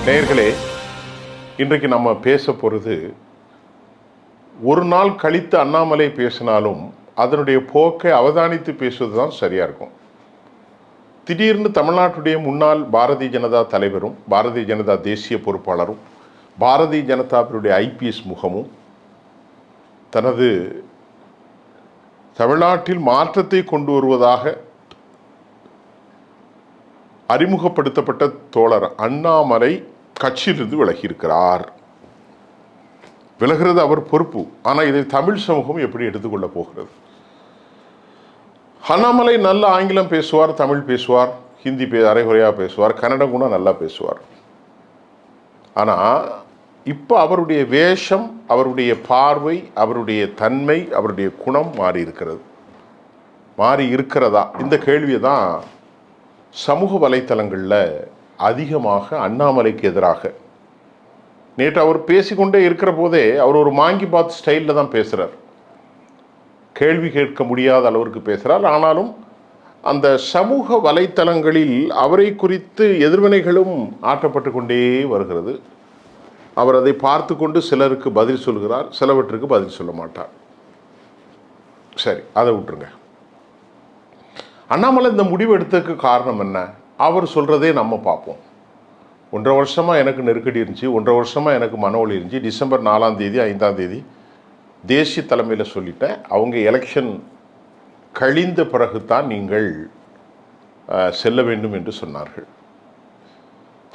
நேயர்களே, இன்றைக்கு நம்ம பேச போகிறது, ஒரு நாள் கழித்து அண்ணாமலை பேசினாலும் அதனுடைய போக்கை அவதானித்து பேசுவது தான் சரியாக இருக்கும். திடீர்னு தமிழ்நாட்டுடைய முன்னாள் பாரதிய ஜனதா தலைவரும் பாரதிய ஜனதா தேசிய பொறுப்பாளரும் பாரதிய ஜனதாவினுடைய ஐபிஎஸ் முகமும் தனது தமிழ்நாட்டில் மாற்றத்தை கொண்டு வருவதாக அறிமுகப்படுத்தப்பட்ட தோழர் அண்ணாமலை கட்சியிலிருந்து விலகியிருக்கிறார். விலகிறது அவர் பொறுப்பு. ஆனால் இதை தமிழ் சமூகம் எப்படி எடுத்துக்கொள்ள போகிறது? அண்ணாமலை நல்ல ஆங்கிலம் பேசுவார், தமிழ் பேசுவார், ஹிந்தி அரைகுறையாக பேசுவார், கன்னடம் கூட நல்லா பேசுவார். ஆனால் இப்போ அவருடைய வேஷம், அவருடைய பார்வை, அவருடைய தன்மை, அவருடைய குணம் மாறி இருக்கிறதா? இந்த கேள்வியை தான் சமூக வலைத்தளங்களில் அதிகமாக அண்ணாமலைக்கு எதிராக. நேற்று அவர் பேசிக்கொண்டே இருக்கிற போதே அவர் ஒரு மாங்கி பாத் ஸ்டைலில் தான் பேசுகிறார். கேள்வி கேட்க முடியாத அளவிற்கு பேசுகிறார். ஆனாலும் அந்த சமூக வலைத்தளங்களில் அவரை குறித்து எதிர்வினைகளும் ஆற்றப்பட்டு கொண்டே வருகிறது. அவர் அதை பார்த்து கொண்டு சிலருக்கு பதில் சொல்கிறார், சிலவற்றுக்கு பதில் சொல்ல மாட்டார். சரி, அதை விட்டுருங்க. அண்ணாமலை இந்த முடிவு எடுத்ததுக்கு காரணம் என்ன? அவர் சொல்கிறதே நம்ம பார்ப்போம். 1.5 வருஷமாக எனக்கு நெருக்கடி இருந்துச்சு, 1.5 வருஷமாக எனக்கு மன ஒளி இருந்துச்சு. டிசம்பர் 4ஆம் தேதி 5ஆம் தேதி தேசிய தலைமையில் சொல்லிட்டேன். அவங்க எலெக்ஷன் கழிந்த பிறகு தான் நீங்கள் செல்ல வேண்டும் என்று சொன்னார்கள்.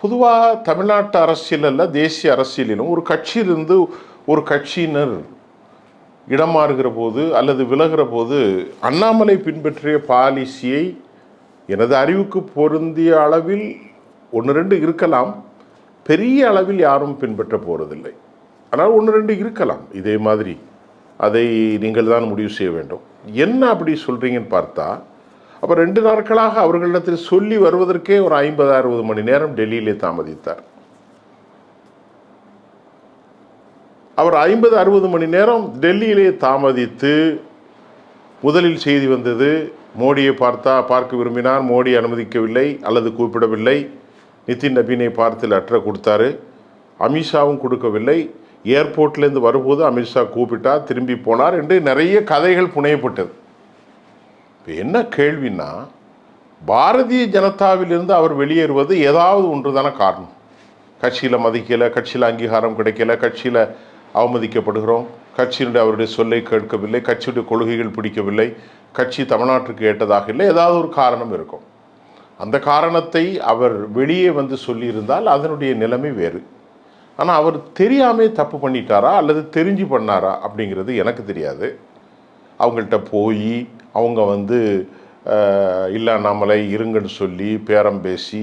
பொதுவாக தமிழ்நாட்டு அரசியலில், தேசிய அரசியலிலும் ஒரு கட்சியிலிருந்து ஒரு கட்சியினர் இடம் மாறுகிற போது அல்லது விலகிற போது அண்ணாமலை பின்பற்றிய பாலிசியை எனது அறிவுக்கு பொருந்திய அளவில் 1-2 இருக்கலாம், பெரிய அளவில் யாரும் பின்பற்ற போகிறதில்லை. ஆனால் 1-2 இருக்கலாம் இதே மாதிரி. அதை நீங்கள் தான் முடிவு செய்ய வேண்டும். என்ன அப்படி சொல்கிறீங்கன்னு பார்த்தா, அப்போ 2 நாட்களாக அவர்களிடத்தில் சொல்லி வருவதற்கே ஒரு 50-60 மணி நேரம் டெல்லியிலே தாமதித்தார். அவர் 50-60 மணி நேரம் டெல்லியிலே தாமதித்து, முதலில் செய்தி வந்தது, மோடியை பார்க்க விரும்பினார், மோடி அனுமதிக்கவில்லை அல்லது கூப்பிடவில்லை. நிதின் நபீனை பார்த்து லெட்டரை கொடுத்தாரு, அமித்ஷாவும் கொடுக்கவில்லை. ஏர்போர்ட்லேருந்து வரும்போது அமித்ஷா கூப்பிட்டா திரும்பி போனார் என்று நிறைய கதைகள் புனையப்பட்டது. இப்போ என்ன கேள்வின்னா, பாரதிய ஜனதாவிலிருந்து அவர் வெளியேறுவது ஏதாவது ஒன்று தானே காரணம். கட்சியில் மதிக்கலை, கட்சியில் அங்கீகாரம் கிடைக்கல, கட்சியில் அவமதிக்கப்படுகிறோம், கட்சியினுடைய அவருடைய சொல்லை கேட்கவில்லை, கட்சியுடைய கொள்கைகள் பிடிக்கவில்லை, கட்சி தமிழ்நாட்டுக்கு ஏற்றதாக இல்லை, ஏதாவது ஒரு காரணம் இருக்கும். அந்த காரணத்தை அவர் வெளியே வந்து சொல்லியிருந்தால் அதனுடைய நிலைமை வேறு. ஆனால் அவர் தெரியாமல் தப்பு பண்ணிட்டாரா அல்லது தெரிஞ்சு பண்ணாரா அப்படிங்கிறது எனக்கு தெரியாது. அவங்கள்ட்ட போய் அவங்க இல்லை அண்ணாமலை இருங்கன்னு சொல்லி பேரம் பேசி,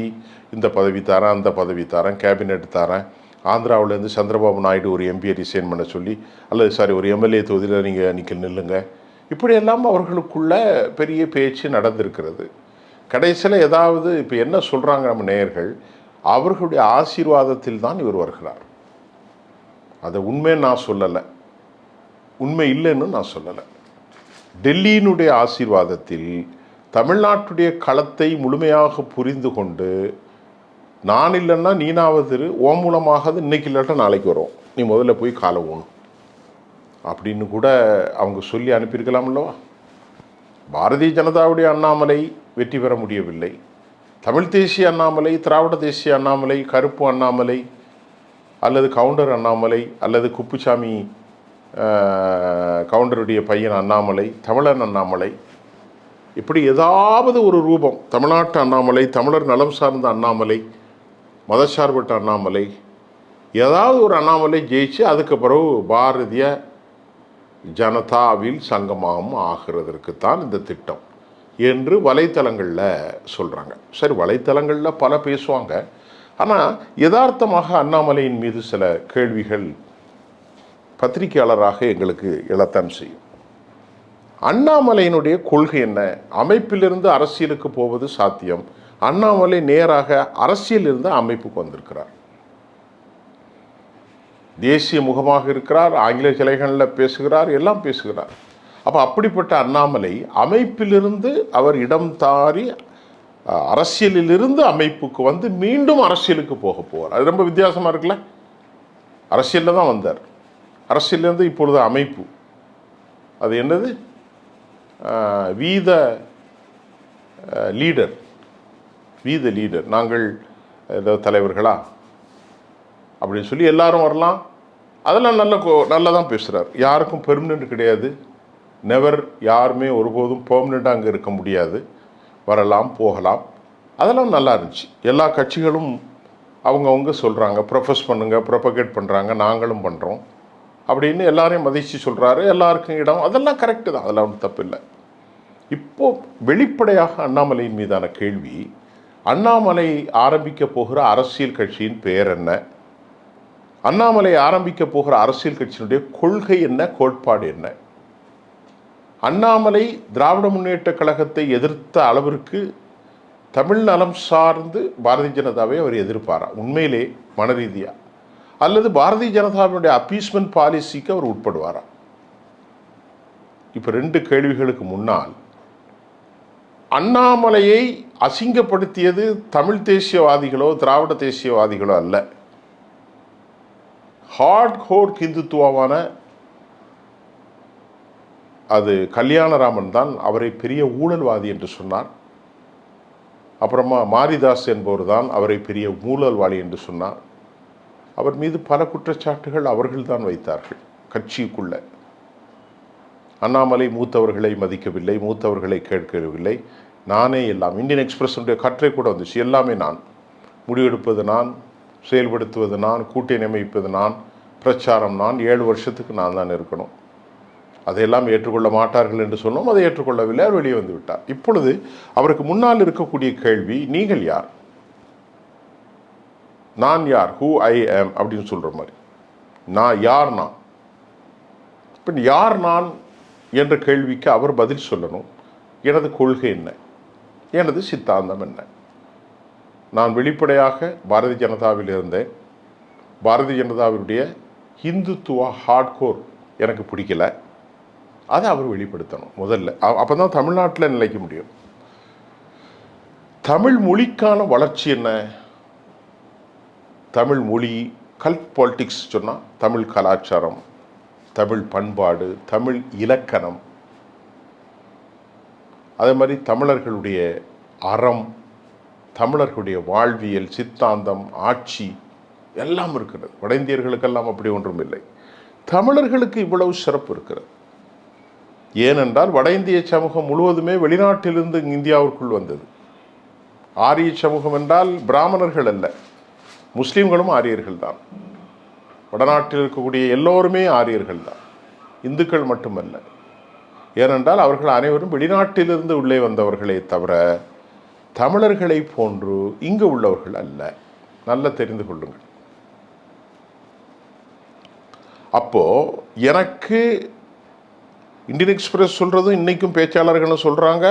இந்த பதவி தரேன், அந்த பதவி தரேன், கேபினெட் தரேன், ஆந்திராவிலேருந்து சந்திரபாபு நாயுடு ஒரு எம்பியை ரிசைன் பண்ண சொல்லி, அல்லது ஒரு எம்எல்ஏ தொகுதியில் நீங்கள் நில்லுங்க, இப்படியெல்லாம் அவர்களுக்குள்ள பெரிய பேச்சு நடந்திருக்கிறது. கடைசியில் ஏதாவது இப்போ என்ன சொல்கிறாங்க நம்ம நேயர்கள், அவர்களுடைய ஆசீர்வாதத்தில் தான் இவர் வருகிறார். அதை உண்மைன்னு நான் சொல்லலை, உண்மை இல்லைன்னு நான் சொல்லலை. டெல்லியினுடைய ஆசீர்வாதத்தில் தமிழ்நாட்டுடைய களத்தை முழுமையாக புரிந்து கொண்டு, நான் இல்லைன்னா நீனாவது ஓ மூலமாக இன்னைக்கு இல்லாட்ட நாளைக்கு வரும், நீ முதல்ல போய் காலை ஊணும் அப்படின்னு கூட அவங்க சொல்லி அனுப்பியிருக்கலாம் அல்லவா? பாரதிய ஜனதாவுடைய அண்ணாமலை வெற்றி பெற முடியவில்லை. தமிழ் தேசிய அண்ணாமலை, திராவிட தேசிய அண்ணாமலை, கருப்பு அண்ணாமலை அல்லது கவுண்டர் அண்ணாமலை அல்லது குப்புசாமி கவுண்டருடைய பையன் அண்ணாமலை, தமிழன் அண்ணாமலை, இப்படி ஏதாவது ஒரு ரூபம், தமிழ்நாட்டு அண்ணாமலை, தமிழர் நலம் சார்ந்த அண்ணாமலை, மதசார்பற்ற அண்ணாமலை, ஏதாவது ஒரு அண்ணாமலை ஜெயிச்சு அதுக்கு பிறகு பாரதிய ஜனதாவில் சங்கமாகவும் ஆகிறதற்குத்தான் இந்த திட்டம் என்று வலைத்தளங்களில் சொல்கிறாங்க. சரி, வலைத்தளங்களில் பல பேசுவாங்க. ஆனால் யதார்த்தமாக அண்ணாமலையின் மீது சில கேள்விகள் பத்திரிகையாளராக எங்களுக்கு எழத்தான் செய்யும். அண்ணாமலையினுடைய கொள்கை என்ன? அமைப்பிலிருந்து அரசியலுக்கு போவது சாத்தியம். அண்ணாமலை நேராக அரசியலிருந்து அமைப்புக்கு வந்திருக்கிறார். தேசிய முகமாக இருக்கிறார், ஆங்கில கிளைகளில் பேசுகிறார், எல்லாம் பேசுகிறார். அப்போ அப்படிப்பட்ட அண்ணாமலை அமைப்பிலிருந்து அவர் இடம் தாரி அரசியலிலிருந்து அமைப்புக்கு வந்து மீண்டும் அரசியலுக்கு போக போவார். அது ரொம்ப வித்தியாசமாக இருக்குல்ல. அரசியலில் தான் வந்தார், அரசியலேருந்து இப்பொழுது அமைப்பு. அது என்னது, வீத லீடர், வீத லீடர். நாங்கள் ஏதோ தலைவர்களா அப்படின்னு சொல்லி எல்லாரும் வரலாம். அதெல்லாம் நல்லா தான் பேசுகிறார். யாருக்கும் பெர்மனெண்ட் கிடையாது, நெவர். யாருமே ஒருபோதும் பெர்மனெண்ட்டாக அங்கே இருக்க முடியாது, வரலாம் போகலாம். அதெல்லாம் நல்லா இருந்துச்சு. எல்லா கட்சிகளும் அவங்கவுங்க சொல்கிறாங்க, ப்ரொஃபஸ் பண்ணுங்க, ப்ரொபகேட் பண்ணுறாங்க, நாங்களும் பண்ணுறோம் அப்படின்னு எல்லாரையும் மதித்து சொல்கிறாரு. எல்லாருக்கும் இடம், அதெல்லாம் கரெக்டு தான், அதெல்லாம் ஒன்றும் தப்பு இல்லை. இப்போது வெளிப்படையாக அண்ணாமலையின் மீதான கேள்வி, அண்ணாமலை ஆரம்பிக்க போகிற அரசியல் கட்சியின் பெயர் என்ன, அண்ணாமலை ஆரம்பிக்க போகிற அரசியல் கட்சியினுடைய கொள்கை என்ன, கோட்பாடு என்ன. அண்ணாமலை திராவிட முன்னேற்ற கழகத்தை எதிர்த்த அளவிற்கு தமிழ் நலம் சார்ந்து பாரதிய ஜனதாவை அவர் எதிர்ப்பாரா உண்மையிலே மனரீதியாக, அல்லது பாரதிய ஜனதாவினுடைய அப்பீஸ்மெண்ட் பாலிசிக்கு அவர் உட்படுவாரா? இப்போ 2 கேள்விகளுக்கு முன்னால் அண்ணாமலையை அசிங்கப்படுத்தியது தமிழ் தேசியவாதிகளோ திராவிட தேசியவாதிகளோ அல்ல, ஹார்ட் கோர் ஹிந்துத்துவான அது கல்யாணராமன் தான் அவரை பெரிய ஊழல்வாதி என்று சொன்னார். அப்புறமா மாரிதாஸ் என்பவர் தான் அவரை பெரிய ஊழல்வாதி என்று சொன்னார். அவர் மீது பல குற்றச்சாட்டுகள் அவர்கள்தான் வைத்தார்கள் கட்சிக்குள்ள. அண்ணாமலை மூத்தவர்களை மதிக்கவில்லை, மூத்தவர்களை கேட்கவில்லை, நானே எல்லாம். இந்தியன் எக்ஸ்பிரஸுடைய கட்டுரை கூட வந்துச்சு, எல்லாமே நான், முடிவெடுப்பது நான், செயல்படுத்துவது நான், கூட்டணி அமைப்பது நான், பிரச்சாரம் நான், 7 வருஷத்துக்கு நான் தான் இருக்கணும். அதையெல்லாம் ஏற்றுக்கொள்ள மாட்டார்கள் என்று சொன்னோம், அதை ஏற்றுக்கொள்ளவில்லை, அவர் வெளியே வந்து விட்டார். இப்பொழுது அவருக்கு முன்னால் இருக்கக்கூடிய கேள்வி, நீங்கள் யார், நான் யார், ஹூ ஐ ஆம் அப்படின்னு சொல்கிற மாதிரி. நான் யார், நான் இப்போ யார் நான் என்ற கேள்விக்கு அவர் பதில் சொல்லணும். எனது கொள்கை என்ன, எனது சித்தாந்தம் என்ன. நான் வெளிப்படையாக பாரதிய ஜனதாவில் இருந்தேன். பாரதிய ஜனதாவினுடைய ஹிந்துத்துவா ஹார்ட்கோர் எனக்கு பிடிக்கல, அதை அவர் வெளிப்படுத்தணும் முதல்ல. அப்போ தான் தமிழ்நாட்டில் நிலைக்க முடியும். தமிழ் மொழிக்கான வளர்ச்சி என்ன, தமிழ் மொழி, கல்ட் பாலிட்டிக்ஸ் சொன்னால் தமிழ் கலாச்சாரம், தமிழ் பண்பாடு, தமிழ் இலக்கணம், அதே மாதிரி தமிழர்களுடைய அறம், தமிழர்களுடைய வாழ்வியல், சித்தாந்தம், ஆட்சி எல்லாம் இருக்கிறது. வட இந்தியர்களுக்கெல்லாம் அப்படி ஒன்றும் இல்லை. தமிழர்களுக்கு இவ்வளவு சிறப்பு இருக்கிறது. ஏனென்றால் வட இந்திய சமூகம் முழுவதுமே வெளிநாட்டிலிருந்து இந்தியாவிற்குள் வந்தது. ஆரிய சமூகம் என்றால் பிராமணர்கள் அல்ல, முஸ்லீம்களும் ஆரியர்கள் தான். வடநாட்டில் இருக்கக்கூடிய எல்லோருமே ஆரியர்கள் தான், இந்துக்கள் மட்டுமல்ல. ஏனென்றால் அவர்கள் அனைவரும் வெளிநாட்டிலிருந்து உள்ளே வந்தவர்களே தவிர தமிழர்களை போன்று இங்கு உள்ளவர்கள் அல்ல. நல்லா தெரிந்து கொள்ளுங்கள். அப்போ எனக்கு இந்தியன் எக்ஸ்பிரஸ் சொல்றதும் இன்னைக்கும் பேச்சாளர்களும் சொல்றாங்க,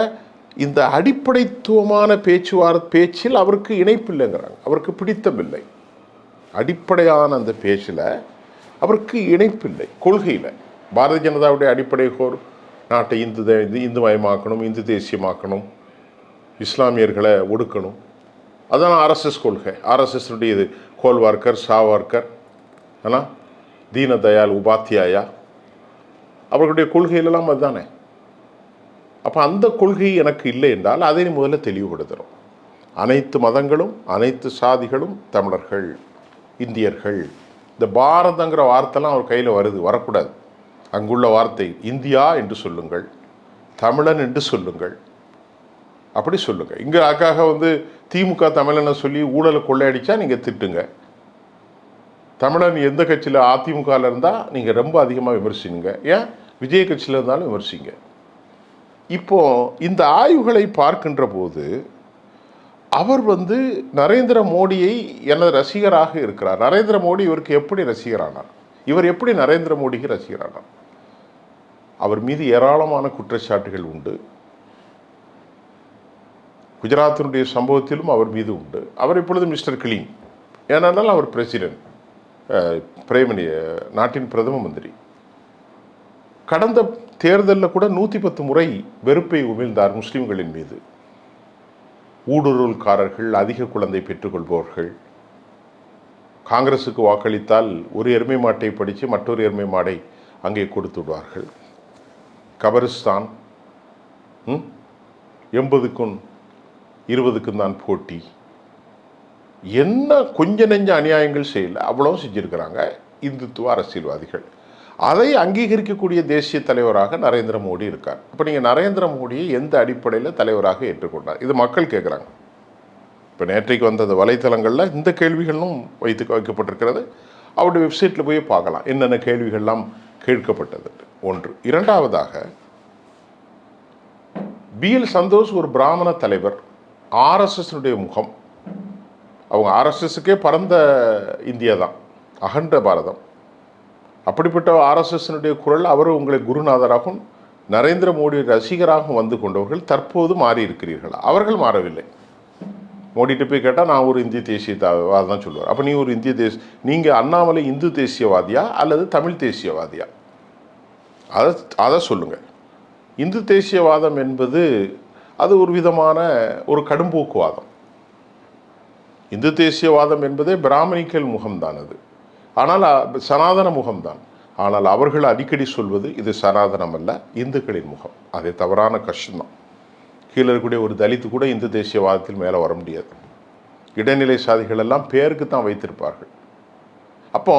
இந்த அடிப்படைத்துவமான பேச்சில் அவருக்கு இணைப்பில்லைங்கிறாங்க, அவருக்கு பிடித்தமில்லை. அடிப்படையான அந்த பேச்சில் அவருக்கு இணைப்பில்லை. கொள்கையில் பாரதிய ஜனதாவுடைய அடிப்படை கோர் நாட்டை இந்துமயமாக்கணும், இந்து தேசியமாக்கணும், இஸ்லாமியர்களை ஒடுக்கணும். அதான் ஆர்எஸ்எஸ் கொள்கை. ஆர்எஸ்எஸ்னுடைய இது கோல்வார்கர், சாவர்கர், ஆனால் தீனதயாள் உபாத்தியாயா, அவர்களுடைய கொள்கையிலெல்லாம் அதுதானே. அப்போ அந்த கொள்கை எனக்கு இல்லை என்றால் அதை முதல்ல தெளிவுபடுத்துகிறோம். அனைத்து மதங்களும் அனைத்து சாதிகளும் தமிழர்கள், இந்தியர்கள். இந்த பாரதங்கிற வார்த்தைலாம் அவர் கையில் வரக்கூடாது. அங்குள்ள வார்த்தை இந்தியா என்று சொல்லுங்கள், தமிழன் என்று சொல்லுங்கள், அப்படி சொல்லுங்கள். இங்கே அதுக்காக திமுக தமிழனை சொல்லி ஊழலை கொள்ளையடிச்சா நீங்கள் திட்டுங்க. தமிழன் எந்த கட்சியில் அதிமுகவில் இருந்தால் நீங்கள் ரொம்ப அதிகமாக விமர்சிங்க. ஏன் விஜய் கட்சியில் இருந்தாலும் விமர்சிங்க. இப்போ இந்த ஆய்வுகளை பார்க்கின்ற போது அவர் நரேந்திர மோடியை எனது ரசிகராக இருக்கிறார். நரேந்திர மோடி இவருக்கு எப்படி ரசிகரானார், இவர் எப்படி நரேந்திர மோடிக்கு ரசிகரானார்? அவர் மீது ஏராளமான குற்றச்சாட்டுகள் உண்டு. குஜராத்தினுடைய சம்பவத்திலும் அவர் மீது உண்டு. அவர் இப்பொழுது மிஸ்டர் கிளீன், ஏனென்றால் அவர் பிரசிடென்ட், நாட்டின் பிரதம மந்திரி. கடந்த தேர்தலில் கூட 110 முறை வெறுப்பை உமிழ்ந்தார் முஸ்லீம்களின் மீது. ஊடுருவல்காரர்கள், அதிக குழந்தை பெற்றுக்கொள்பவர்கள், காங்கிரஸுக்கு வாக்களித்தால் ஒரு எருமை மாட்டை படித்து மற்றொரு எருமை மாடை அங்கே கொடுத்து விடுவார்கள். கபரிஸ்தான் 80க்கும் 20க்கும் தான் போட்டி. என்ன கொஞ்ச நெஞ்ச அநியாயங்கள் செய்யல, அவ்வளவும் செஞ்சுருக்கிறாங்க இந்துத்துவ அரசியல்வாதிகள். அதை அங்கீகரிக்கக்கூடிய தேசிய தலைவராக நரேந்திர மோடி இருக்கார். இப்போ நீங்கள் நரேந்திர மோடியை எந்த அடிப்படையில் தலைவராக ஏற்றுக்கொண்டார்? இது மக்கள் கேட்குறாங்க. இப்போ நேற்றைக்கு வந்தது வலைத்தளங்களில் இந்த கேள்விகளும் வைக்கப்பட்டிருக்கிறது. அவருடைய வெப்சைட்டில் போய் பார்க்கலாம் என்னென்ன கேள்விகள்லாம் கேட்கப்பட்டது. ஒன்று. இரண்டாவதாக, BL சந்தோஷ் ஒரு பிராமண தலைவர், ஆர்எஸ்எஸ்னுடைய முகம். அவங்க ஆர்எஸ்எஸ்க்கே பரந்த இந்தியா தான், அகண்ட பாரதம். அப்படிப்பட்ட ஆர்எஸ்எஸ்னுடைய குரல், அவர் உங்களை குருநாதராகவும் நரேந்திர மோடி ரசிகராகவும் வந்து கொண்டவர்கள் தற்போது மாறி இருக்கிறீர்கள். அவர்கள் மாறவில்லை. மோடிட்டு போய் கேட்டால் நான் ஒரு இந்திய தேசியவாதி தான் சொல்லுவார். அப்போ நீ ஒரு நீங்கள் அண்ணாமலை இந்து தேசியவாதியா அல்லது தமிழ் தேசியவாதியா? அதை சொல்லுங்கள். இந்து தேசியவாதம் என்பது அது ஒரு விதமான ஒரு கடும்போக்குவாதம். இந்து தேசியவாதம் என்பதே பிராமணிக்கல் முகம்தான் அது. ஆனால் சனாதன முகம்தான். ஆனால் அவர்கள் அடிக்கடி சொல்வது இது சனாதனம் அல்ல, இந்துக்களின் முகம். அது தவறான கஷ்டம்தான். கீழே இருக்கக்கூடிய ஒரு தலித்து கூட இந்து தேசியவாதத்தில் மேலே வர முடியாது. இடைநிலை சாதிகள் எல்லாம் பேருக்கு தான் வைத்திருப்பார்கள். அப்போ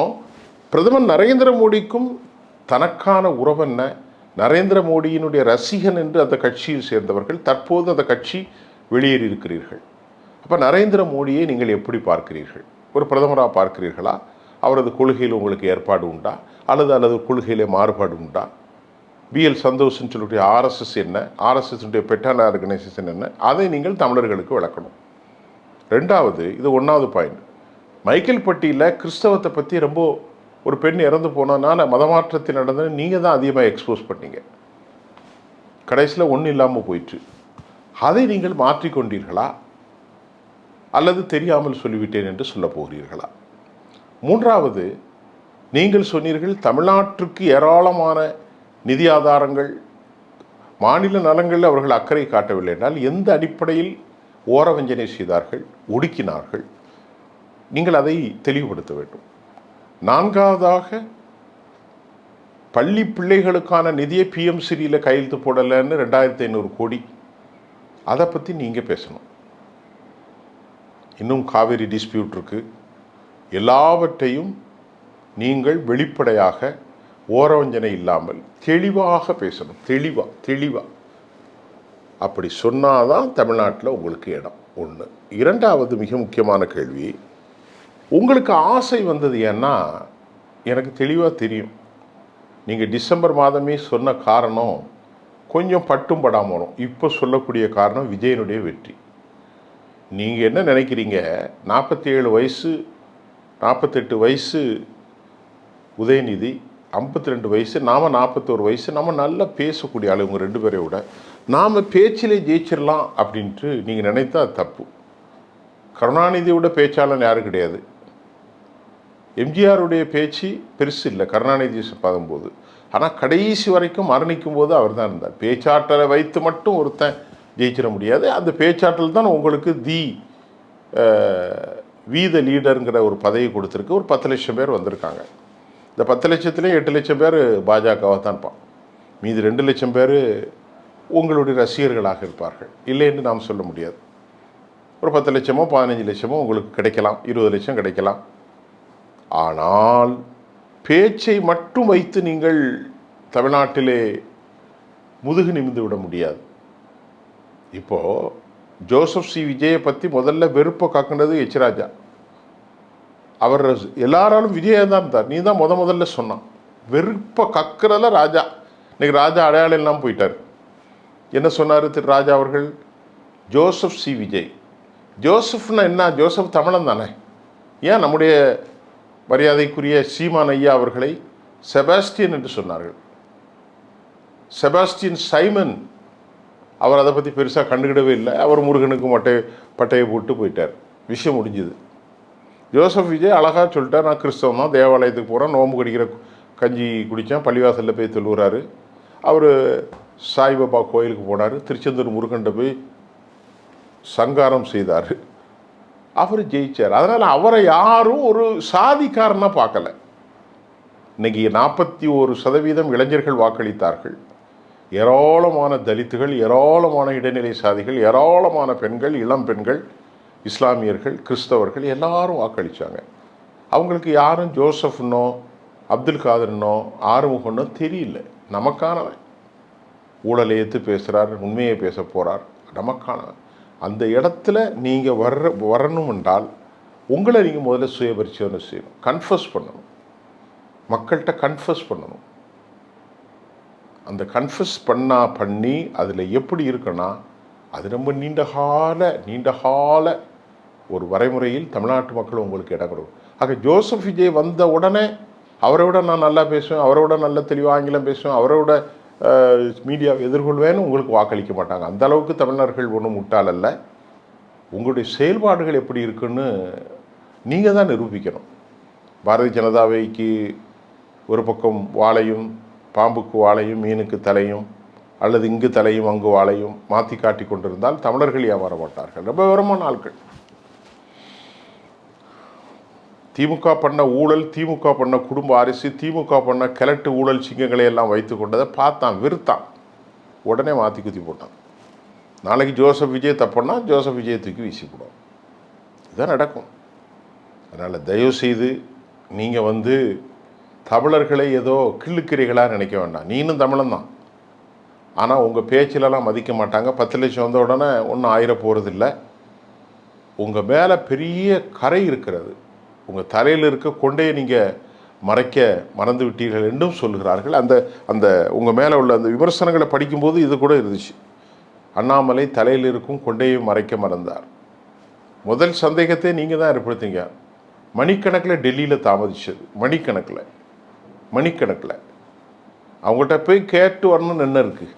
பிரதமர் நரேந்திர மோடிக்கும் தனக்கான உறவென்ன? நரேந்திர மோடியினுடைய ரசிகன் என்று அந்த கட்சியில் சேர்ந்தவர்கள் தற்போது அந்த கட்சி வெளியேறியிருக்கிறீர்கள். அப்போ நரேந்திர மோடியை நீங்கள் எப்படி பார்க்கிறீர்கள்? ஒரு பிரதமராக பார்க்கிறீர்களா? அவரது கொள்கையில் உங்களுக்கு ஏற்பாடு உண்டா அல்லது கொள்கையிலே மாறுபாடு உண்டா? BL சந்தோஷ்னு சொல்லக்கூடிய ஆர்எஸ்எஸ் என்ன, ஆர்எஸ்எஸ்னுடைய பெட்டான ஆர்கனைசேஷன் என்ன, அதை நீங்கள் தமிழர்களுக்கு விளக்கணும். ரெண்டாவது, இது 1வது பாயிண்ட். மைக்கேல் பட்டியில் கிறிஸ்தவத்தை பற்றி ரொம்ப ஒரு பெண் இறந்து போனதுனால மதமாற்றத்தில் நடந்தது நீங்கள் தான் அதிகமாக எக்ஸ்போஸ் பண்ணீங்க. கடைசியில் ஒன்றும் இல்லாமல் போயிட்டு அதை நீங்கள் மாற்றிக்கொண்டீர்களா அல்லது தெரியாமல் சொல்லிவிட்டேன் என்று சொல்ல போகிறீர்களா? மூன்றாவது, நீங்கள் சொன்னீர்கள் தமிழ்நாட்டிற்கு ஏராளமான நிதி ஆதாரங்கள், மாநில நலங்களில் அவர்கள் அக்கறை காட்டவில்லை என்றால் எந்த அடிப்படையில் ஓரவஞ்சனை செய்தார்கள், ஒடுக்கினார்கள்? நீங்கள் அதை தெளிவுபடுத்த வேண்டும். நான்காவதாக, பள்ளி பிள்ளைகளுக்கான நிதியை PMCயில் கையெழுத்து போடலைன்னு 2500 கோடி, அதை பற்றி நீங்கள் பேசணும். இன்னும் காவேரி டிஸ்பியூட் இருக்குது. எல்லாவற்றையும் நீங்கள் வெளிப்படையாக ஓரவஞ்சனை இல்லாமல் தெளிவாக பேசணும். தெளிவாக அப்படி சொன்னாதான் தமிழ்நாட்டில் உங்களுக்கு இடம். ஒன்று. இரண்டாவது மிக முக்கியமான கேள்வி, உங்களுக்கு ஆசை வந்தது ஏன்னா எனக்கு தெளிவாக தெரியும். நீங்கள் டிசம்பர் மாதமே சொன்ன காரணம் கொஞ்சம் பட்டும் படாமல் வரும். இப்போ சொல்லக்கூடிய காரணம் விஜயனுடைய வெற்றி. நீங்கள் என்ன நினைக்கிறீங்க? 47 வயசு 48 வயசு உதயநிதி, 52 வயசு, நாம் 41 வயசு, நம்ம நல்லா பேசக்கூடிய ஆளு இவங்க 2 பேரை விட. நாம் பேச்சிலே ஜெயிச்சிடலாம் அப்படின்ட்டு நீங்கள் நினைத்தா தப்பு. கருணாநிதியோட பேச்சாளன் யாரும் கிடையாது. எம்ஜிஆருடைய பேச்சு பெருசு இல்லை கருணாநிதி பார்க்கும்போது. ஆனால் கடைசி வரைக்கும் மரணிக்கும் போது அவர் தான் இருந்தார். பேச்சாற்றலை வைத்து மட்டும் ஒருத்தன் ஜெயிச்சிட முடியாது. அந்த பேச்சாற்றல் தான் உங்களுக்கு த லீடருங்கிற ஒரு பதவி கொடுத்துருக்கு. ஒரு 10 லட்சம் பேர் வந்திருக்காங்க. இந்த 10 லட்சத்துலேயும் 8 லட்சம் பேர் பாஜகவாக தான் இருப்பான். மீதி 2 லட்சம் பேர் உங்களுடைய ரசிகர்களாக இருப்பார்கள். இல்லைன்னு நாம் சொல்ல முடியாது. ஒரு 10 லட்சமோ 15 லட்சமோ உங்களுக்கு கிடைக்கலாம், 20 லட்சம் கிடைக்கலாம். ஆனால் பேச்சை மட்டும் வைத்து நீங்கள் தமிழ்நாட்டிலே முதுகு நிமிந்து விட முடியாது. இப்போது ஜோசப் சி விஜயை பற்றி முதல்ல வெறுப்பை காக்கினது எச் ராஜா. அவர் எல்லாராலும் விஜயா தான் இருந்தார். நீ தான் முதல்ல சொன்னான். வெறுப்பை கக்கிறத ராஜா. இன்னைக்கு ராஜா அடையாளம் இல்லாமல் போயிட்டார். என்ன சொன்னார் திரு ராஜா அவர்கள்? Joseph C Vijay. ஜோசப்னா என்ன? ஜோசப் தமிழன் தானே. ஏன் நம்முடைய மரியாதைக்குரிய சீமான் ஐயா அவர்களை செபாஸ்டியன் என்று சொன்னார்கள். செபாஸ்டியன் சைமன் அவர் அதை பற்றி பெருசாக கண்டுக்கிடவே இல்லை. அவர் முருகனுக்கு பட்டையை போட்டு போயிட்டார். விஷயம் முடிஞ்சுது. ஜோசப் விஜய் அழகாக சொல்லிட்டார், நான் கிறிஸ்தவம் தான், தேவாலயத்துக்கு போகிறேன், நோம்பு கடிக்கிற கஞ்சி குடித்தேன், பள்ளிவாசலில் போய் தொழுகிறாரு. அவர் சாய்பாபா கோயிலுக்கு போனார், திருச்செந்தூர் முருகன்ட்ட போய் சங்காரம் செய்தார், அவர் ஜெயிச்சார். அதனால் அவரை யாரும் ஒரு சாதிக்காரனாக பார்க்கல. இன்னைக்கு 41% இளைஞர்கள் வாக்களித்தார்கள். ஏராளமான தலித்துகள், ஏராளமான இடைநிலை சாதிகள், ஏராளமான பெண்கள், இளம் பெண்கள், இஸ்லாமியர்கள், கிறிஸ்தவர்கள் எல்லாரும் வாக்களித்தாங்க. அவங்களுக்கு யாரும் ஜோசப்னோ அப்துல் காதர்னோ ஆறுமுகனோ தெரியல. நமக்கானவன் ஊழலை ஏற்று பேசுகிறார், உண்மையை பேச போகிறார், நமக்கானவன். அந்த இடத்துல நீங்கள் வரணும் என்றால் உங்களை நீங்கள் முதல்ல சுய பரிசோதனை செய்யணும், கன்ஃபஸ் பண்ணணும், மக்கள்கிட்ட கன்ஃபஸ் பண்ணணும். அந்த கன்ஃபஸ் பண்ணி அதில் எப்படி இருக்குன்னா அது ரொம்ப நீண்டகால ஒரு வரைமுறையில் தமிழ்நாட்டு மக்கள் உங்களுக்கு இடம் கொடுக்கும். ஆக ஜோசப் விஜய் வந்த உடனே அவரை விட நான் நல்லா பேசுவேன், அவரை விட நல்ல தெளிவாக ஆங்கிலம் பேசுவேன், அவரை விட மீடியாவை எதிர்கொள்வேன்னு உங்களுக்கு வாக்களிக்க மாட்டாங்க. அந்த அளவுக்கு தமிழர்கள் ஒன்றும் முட்டாள் அல்ல. உங்களுடைய செயல்பாடுகள் எப்படி இருக்குன்னு நீங்கள் தான் நிரூபிக்கணும். பாரதிய ஜனதாவைக்கு ஒரு பக்கம் வாழையும், பாம்புக்கு வாழையும், மீனுக்கு தலையும், அல்லது இங்கு தலையும் அங்கு வாழையும் மாற்றி காட்டி கொண்டிருந்தால் தமிழர்கள் ஏமாற மாட்டார்கள். ரொம்ப விவரமான ஆட்கள். திமுக பண்ண ஊழல், திமுக பண்ண குடும்ப அரசு, திமுக பண்ண கிழட்டு ஊழல் சிங்கங்களை எல்லாம் வைத்து கொண்டதை பார்த்தான், விருத்தான், உடனே மாற்றி குத்தி போட்டான். நாளைக்கு ஜோசப் விஜய் தப்புன்னா ஜோசப் விஜய் தூக்கி வீசி போடும். இதுதான் நடக்கும். அதனால் தயவுசெய்து நீங்கள் தமிழர்களை ஏதோ கிள்ளுக்கிறிகளாக நினைக்க வேண்டாம். நீனும் தமிழன் தான். ஆனால் உங்கள் பேச்சிலலாம் மதிக்க மாட்டாங்க. 10 லட்சம் வந்த உடனே ஒன்றும் ஆயிர போகிறதில்லை. உங்கள் மேலே பெரிய கரை இருக்கிறது. உங்கள் தலையில் இருக்க கொண்டையை நீங்கள் மறைக்க மறந்து விட்டீர்கள் என்றும் சொல்கிறார்கள். அந்த உங்கள் மேலே உள்ள அந்த விமர்சனங்களை படிக்கும்போது இது கூட இருந்துச்சு. அண்ணாமலை தலையில் இருக்கும் கொண்டையை மறைக்க மறந்தார். முதல் சந்தேகத்தை நீங்கள் தான் ஏற்படுத்திங்க. மணிக்கணக்கில் டெல்லியில் தாமதிச்சது, மணிக்கணக்கில் அவங்கள்ட்ட போய் கேட்டு வரணும்னு என்ன இருக்குது?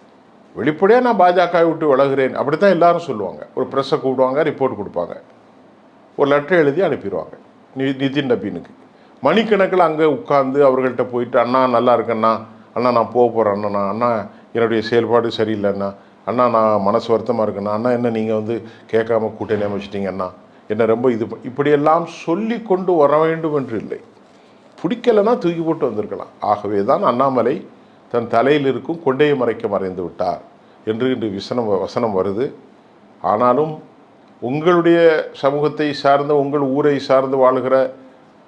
வெளிப்படையாக நான் பாஜகவை விட்டு விலகுறேன் அப்படி தான் எல்லாரும் சொல்லுவாங்க. ஒரு ப்ரெஸ்ஸை கூப்பிடுவாங்க, ரிப்போர்ட் கொடுப்பாங்க, ஒரு லெட்டர் எழுதி அனுப்பிடுவாங்க நிதின் நபீனுக்கு. மணிக்கணக்கில் அங்கே உட்காந்து அவர்கள்ட்ட போயிட்டு, அண்ணா நல்லா இருக்கண்ணா, அண்ணா நான் போக போகிறேன், அண்ணா என்னுடைய செயல்பாடு சரியில்லைண்ணா, அண்ணா நான் மனசு வருத்தமாக இருக்குண்ணா, அண்ணா என்ன நீங்கள் கேட்காம கூட்டணி அமைச்சிட்டிங்க அண்ணா, என்ன ரொம்ப இப்படியெல்லாம் சொல்லி கொண்டு வர வேண்டும் என்று இல்லை. பிடிக்கலைன்னா தூக்கி போட்டு வந்திருக்கலாம். ஆகவே தான் அண்ணாமலை தன் தலையில் இருக்கும் கொண்டையை மறைந்து விட்டார் என்று இன்று வசனம் வருது. ஆனாலும் உங்களுடைய சமூகத்தை சார்ந்த, உங்கள் ஊரை சார்ந்து வாழ்கிற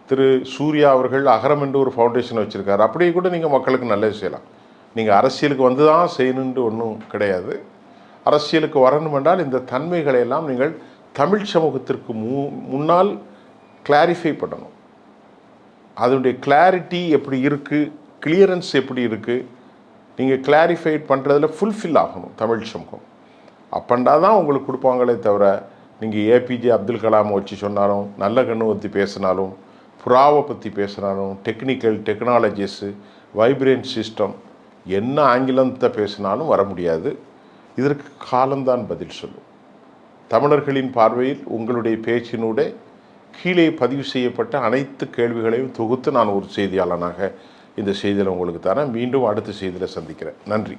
திரு சூர்யா அவர்கள் அகரம் என்று ஒரு ஃபவுண்டேஷன் வச்சுருக்காரு. அப்படியே கூட நீங்கள் மக்களுக்கு நல்லது செய்யலாம். நீங்கள் அரசியலுக்கு வந்து தான் செய்யணுன்ட்டு ஒன்றும் கிடையாது. அரசியலுக்கு வரணும் என்றால் இந்த தன்மைகளை எல்லாம் நீங்கள் தமிழ் சமூகத்திற்கு முன்னால் கிளாரிஃபை பண்ணணும். அதனுடைய கிளாரிட்டி எப்படி இருக்குது, கிளியரன்ஸ் எப்படி இருக்குது, நீங்கள் கிளாரிஃபைட் பண்ணுறதுல ஃபுல்ஃபில் ஆகணும் தமிழ் சமூகம். அப்பண்டா தான் உங்களுக்கு கொடுப்பாங்களே தவிர, நீங்கள் ஏபிஜே அப்துல் கலாம் வச்சு சொன்னாலும், நல்ல கண்ணு பற்றி பேசினாலும், புறாவை பற்றி பேசினாலும், டெக்னாலஜிஸு, வைப்ரேன்ட் சிஸ்டம், என்ன ஆங்கிலத்தை பேசினாலும் வர முடியாது. இதற்கு காலம்தான் பதில் சொல்லும். தமிழர்களின் பார்வையில் உங்களுடைய பேச்சினூட கீழே பதிவு செய்யப்பட்ட அனைத்து கேள்விகளையும் தொகுத்து நான் ஒரு செய்தியாளனாக இந்த செய்தியில் உங்களுக்கு தரேன். மீண்டும் அடுத்த செய்தியில் சந்திக்கிறேன். நன்றி.